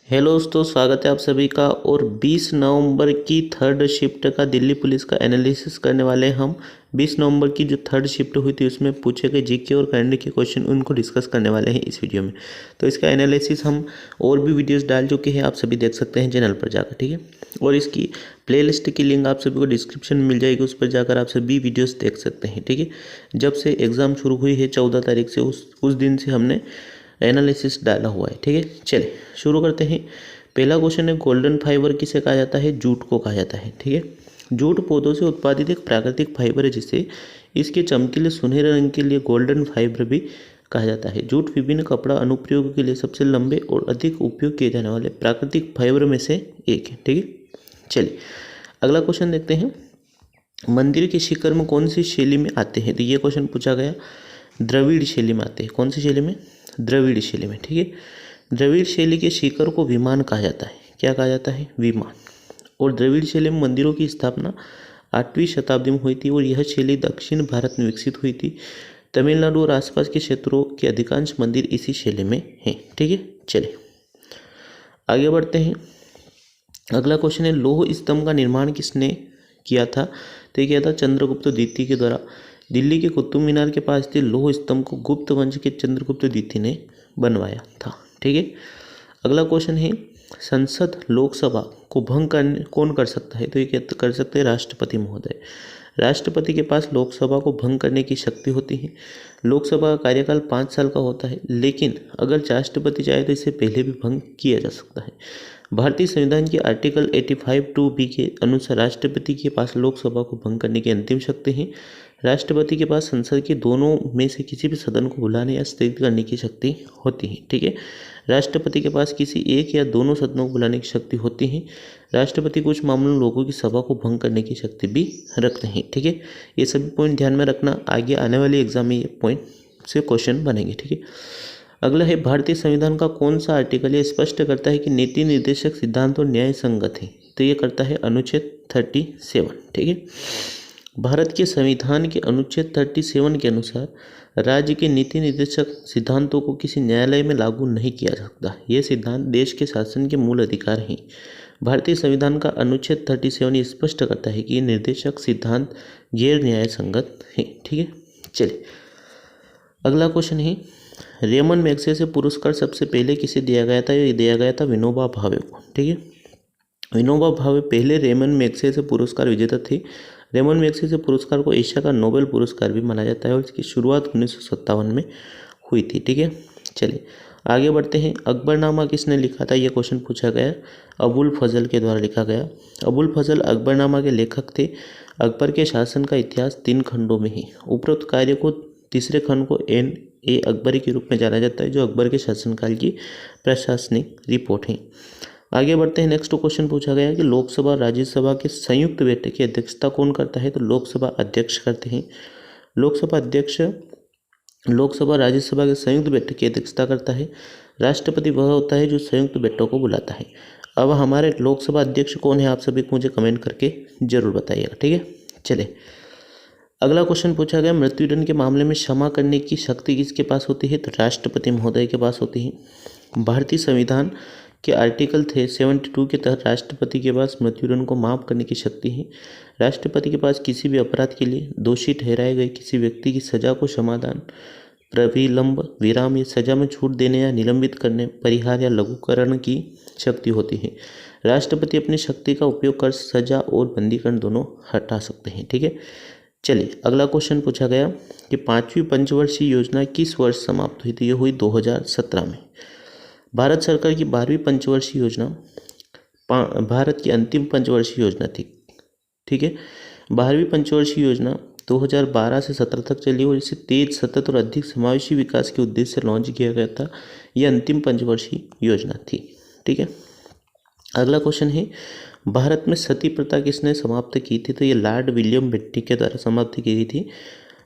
Hello दोस्तों, स्वागत है आप सभी का। और 20 नवंबर की थर्ड शिफ्ट का दिल्ली पुलिस का एनालिसिस करने वाले हैं हम। 20 नवंबर की जो थर्ड शिफ्ट हुई थी उसमें पूछे गए जीके और करंट के क्वेश्चन उनको डिस्कस करने वाले हैं इस वीडियो में। तो इसका एनालिसिस हम और भी वीडियोस डाल चुके हैं, आप सभी देख सकते हैं चैनल पर जाकर, ठीक है। और इसकी प्लेलिस्ट की लिंक आप सभी को डिस्क्रिप्शन में मिल जाएगी, उस पर जाकर आप सभी वीडियोज़ देख सकते हैं, ठीक है। जब से एग्ज़ाम शुरू हुई है 14 तारीख से उस दिन से हमने एनालिसिस डाला हुआ है, ठीक है। चलिए शुरू करते हैं। पहला क्वेश्चन है, गोल्डन फाइबर किसे कहा जाता है? जूट को कहा जाता है, ठीक है। जूट पौधों से उत्पादित एक प्राकृतिक फाइबर है जिसे इसके चमकीले सुनहरे रंग के लिए गोल्डन फाइबर भी कहा जाता है। जूट विभिन्न कपड़ा अनुप्रयोगों के लिए सबसे लंबे और अधिक उपयोग किए जाने वाले प्राकृतिक फाइबर में से एक है, ठीक है। चलिए अगला क्वेश्चन देखते हैं। मंदिर के शिखर में कौन सी शैली में आते हैं? तो ये क्वेश्चन पूछा गया, द्रविड़ शैली में आते हैं। कौन सी शैली में? द्रविड़ शैली में, ठीक है। द्रविड़ शैली के शिखर को विमान कहा जाता है। क्या कहा जाता है? विमान। और द्रविड़ शैली में मंदिरों की स्थापना 8वीं शताब्दी में हुई थी और यह शैली दक्षिण भारत में विकसित हुई थी। तमिलनाडु और आसपास के क्षेत्रों के अधिकांश मंदिर इसी शैली में हैं, ठीक है। चलिए आगे बढ़ते हैं। अगला क्वेश्चन है, लौह स्तंभ का निर्माण किसने किया था? तो ये किया था चंद्रगुप्त द्वितीय के द्वारा। दिल्ली के कुतुब मीनार के पास स्थित लौह स्तंभ को गुप्त वंश के चंद्रगुप्त द्वितीय ने बनवाया था, ठीक है। अगला क्वेश्चन है, संसद लोकसभा को भंग करने कौन कर सकता है? तो ये कर सकते हैं राष्ट्रपति महोदय। राष्ट्रपति के पास लोकसभा को भंग करने की शक्ति होती है। लोकसभा का कार्यकाल 5 साल का होता है, लेकिन अगर राष्ट्रपति चाहे तो इसे पहले भी भंग किया जा सकता है। भारतीय संविधान के आर्टिकल 85(2)(b) के अनुसार राष्ट्रपति के पास लोकसभा को भंग करने की अंतिम शक्ति है। राष्ट्रपति के पास संसद के दोनों में से किसी भी सदन को बुलाने या स्थगित करने की शक्ति होती है, ठीक है। राष्ट्रपति के पास किसी एक या दोनों सदनों को बुलाने की शक्ति होती है। राष्ट्रपति कुछ मामलों में लोगों की सभा को भंग करने की शक्ति भी रखते हैं, ठीक है। ये सभी पॉइंट ध्यान में रखना, आगे आने वाले एग्जाम में ये पॉइंट से क्वेश्चन बनेंगे, ठीक है। अगला है, भारतीय संविधान का कौन सा आर्टिकल ये स्पष्ट करता है कि नीति निर्देशक सिद्धांत और न्याय संगत है? तो ये करता है अनुच्छेद 37, ठीक है। भारत के संविधान के अनुच्छेद 37 के अनुसार राज्य के नीति निर्देशक सिद्धांतों को किसी न्यायालय में लागू नहीं किया जा सकता। ये सिद्धांत देश के शासन के मूल अधिकार हैं। भारतीय संविधान का अनुच्छेद 37 ये स्पष्ट करता है कि ये निर्देशक सिद्धांत गैर न्याय संगत है, ठीक है। चलिए अगला क्वेश्चन है, रेमन मैग्सेसे पुरस्कार सबसे पहले किसे दिया गया था? ये दिया गया था विनोबा भावे को, ठीक है। विनोबा भावे पहले रेमन मैग्सेसे पुरस्कार विजेता थे। रेमन मैग्सेसे पुरस्कार को एशिया का नोबेल पुरस्कार भी माना जाता है और इसकी शुरुआत 1957 में हुई थी, ठीक है। चलिए आगे बढ़ते हैं। अकबरनामा किसने लिखा था? यह क्वेश्चन पूछा गया, अबुल फजल के द्वारा लिखा गया। अबुल फजल अकबरनामा के लेखक थे। अकबर के शासन का इतिहास 3 खंडों में है। उपरोक्त कार्य को तीसरे खंड को N.A. अकबरी के रूप में जाना जाता है, जो अकबर के शासनकाल की प्रशासनिक रिपोर्ट है। आगे बढ़ते हैं। नेक्स्ट क्वेश्चन पूछा गया कि लोकसभा और राज्यसभा के संयुक्त बैठक की अध्यक्षता कौन करता है? तो लोकसभा अध्यक्ष करते हैं। लोकसभा अध्यक्ष लोकसभा राज्यसभा के संयुक्त बैठक की अध्यक्षता करता है। राष्ट्रपति वह होता है जो संयुक्त बैठक को बुलाता है। अब हमारे लोकसभा अध्यक्ष कौन है, आप सभी को मुझे कमेंट करके जरूर बताइएगा, ठीक है। चले अगला क्वेश्चन पूछा गया, मृत्युदंड के मामले में क्षमा करने की शक्ति किसके पास होती है? तो राष्ट्रपति महोदय के पास होती है। भारतीय संविधान के आर्टिकल 72 के तहत राष्ट्रपति के पास मृत्युदंड को माफ करने की शक्ति है। राष्ट्रपति के पास किसी भी अपराध के लिए दोषी ठहराए गए किसी व्यक्ति की सजा को समाधान, प्रविलंब, विराम या सजा में छूट देने या निलंबित करने, परिहार या लघुकरण की शक्ति होती है। राष्ट्रपति अपनी शक्ति का उपयोग कर सजा और बंदीकरण दोनों हटा सकते हैं, ठीक है। चलिए अगला क्वेश्चन पूछा गया कि 5वीं पंचवर्षीय योजना किस वर्ष समाप्त हुई थी? ये हुई 2017 में। भारत सरकार की 12वीं पंचवर्षीय योजना भारत की अंतिम पंचवर्षीय योजना थी, ठीक है। 12वीं पंचवर्षीय योजना 2012 से 17 तक चली और इसे तेज, सतत और अधिक समावेशी विकास के उद्देश्य से लॉन्च किया गया था। यह अंतिम पंचवर्षीय योजना थी, ठीक है। अगला क्वेश्चन है, भारत में सती प्रथा किसने समाप्त की थी? तो ये लॉर्ड विलियम बेंटिंक के द्वारा समाप्त की गई थी।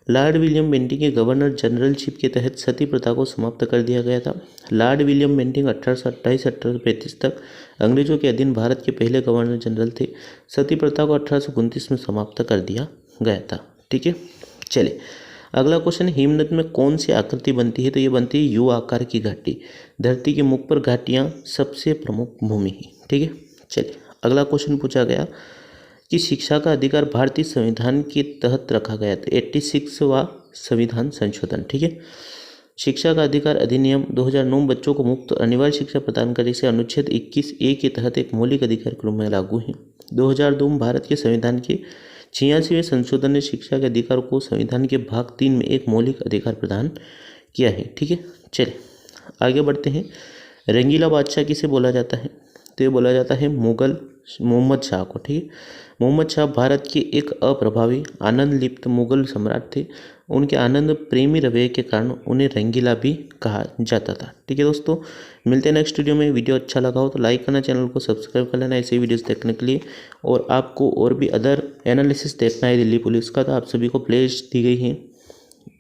लॉर्ड विलियम बेंटिंक के गवर्नर जनरलशिप के तहत सती प्रथा को समाप्त कर दिया गया था। लॉर्ड विलियम बेंटिंक 1828-1835 तक अंग्रेजों के अधीन भारत के पहले गवर्नर जनरल थे। सती प्रथा को 1829 में समाप्त कर दिया गया था, ठीक है। चलिए अगला क्वेश्चन, हिमनद में कौन सी आकृति बनती है? तो ये बनती है यू आकार की घाटी। धरती के मुख पर घाटियाँ सबसे प्रमुख भूमि है। ठीक है, चलिए अगला क्वेश्चन पूछा गया कि शिक्षा का अधिकार भारतीय संविधान के तहत रखा गया था। 86वां संविधान संशोधन। ठीक है, शिक्षा का अधिकार अधिनियम 2009 बच्चों को मुफ्त अनिवार्य शिक्षा प्रदान करे से अनुच्छेद 21A के तहत एक मौलिक अधिकार के रूप में लागू है। 2002 में भारत के संविधान के 86वें संशोधन ने शिक्षा के अधिकार को संविधान के भाग 3 में एक मौलिक अधिकार प्रदान किया है। ठीक है, चलिए आगे बढ़ते हैं। रंगीला बादशाह किसे बोला जाता है? तो ये बोला जाता है मुगल मोहम्मद शाह को। ठीक है, मोहम्मद शाह भारत के एक अप्रभावी आनंद लिप्त मुगल सम्राट थे। उनके आनंद प्रेमी रवैये के कारण उन्हें रंगीला भी कहा जाता था। ठीक है दोस्तों, मिलते हैं नेक्स्ट वीडियो में। वीडियो अच्छा लगा हो तो लाइक करना, चैनल को सब्सक्राइब कर लेना ऐसे वीडियोस देखने के लिए। और आपको और भी अदर एनालिसिस देखना है दिल्ली पुलिस का तो आप सभी को प्लेलिस्ट दी गई है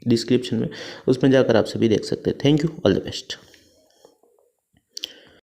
डिस्क्रिप्शन में, उसमें जाकर आप सभी देख सकते हैं। Thank you, all the best.